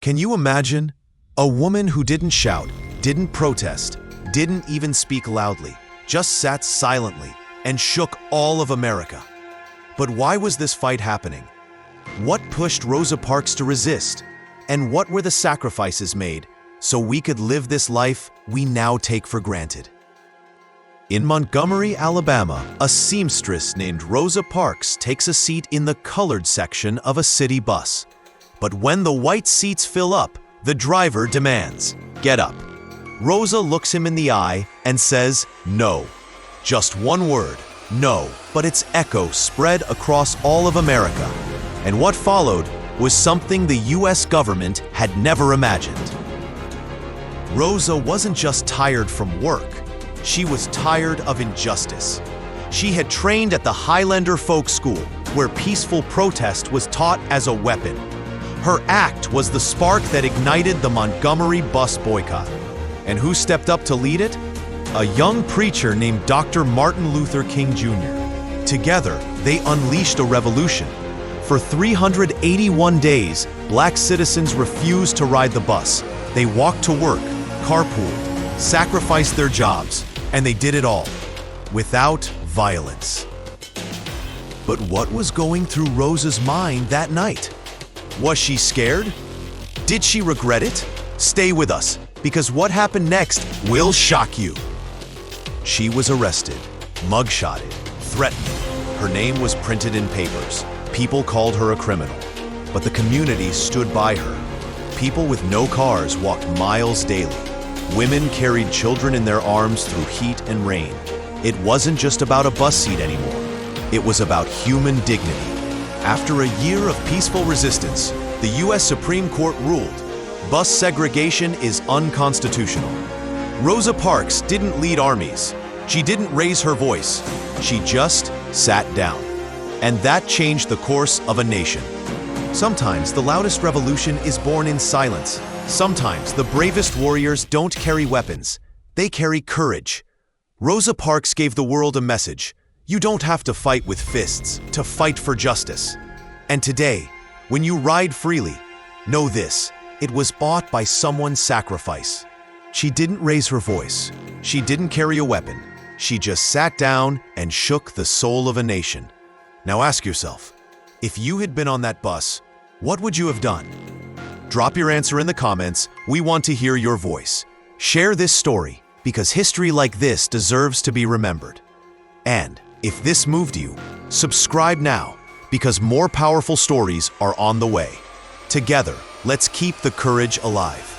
Can you imagine? A woman who didn't shout, didn't protest, didn't even speak loudly, just sat silently and shook all of America. But why was this fight happening? What pushed Rosa Parks to resist? And what were the sacrifices made so we could live this life we now take for granted? In Montgomery, Alabama, a seamstress named Rosa Parks takes a seat in the colored section of a city bus. But when the white seats fill up, the driver demands, "Get up." Rosa looks him in the eye and says, "No." Just one word, no, but its echo spread across all of America. And what followed was something the US government had never imagined. Rosa wasn't just tired from work. She was tired of injustice. She had trained at the Highlander Folk School, where peaceful protest was taught as a weapon. Her act was the spark that ignited the Montgomery Bus Boycott. And who stepped up to lead it? A young preacher named Dr. Martin Luther King Jr. Together, they unleashed a revolution. For 381 days, black citizens refused to ride the bus. They walked to work, carpooled, sacrificed their jobs, and they did it all without violence. But what was going through Rosa's mind that night? Was she scared? Did she regret it? Stay with us, because what happened next will shock you. She was arrested, mugshotted, threatened. Her name was printed in papers. People called her a criminal, but the community stood by her. People with no cars walked miles daily. Women carried children in their arms through heat and rain. It wasn't just about a bus seat anymore. It was about human dignity. After a year of peaceful resistance, the US Supreme Court ruled bus segregation is unconstitutional. Rosa Parks didn't lead armies. She didn't raise her voice. She just sat down. And that changed the course of a nation. Sometimes the loudest revolution is born in silence. Sometimes the bravest warriors don't carry weapons. They carry courage. Rosa Parks gave the world a message. You don't have to fight with fists to fight for justice. And today, when you ride freely, know this: it was bought by someone's sacrifice. She didn't raise her voice. She didn't carry a weapon. She just sat down and shook the soul of a nation. Now ask yourself, if you had been on that bus, what would you have done? Drop your answer in the comments. We want to hear your voice. Share this story, because history like this deserves to be remembered. And if this moved you, subscribe now, because more powerful stories are on the way. Together, let's keep the courage alive.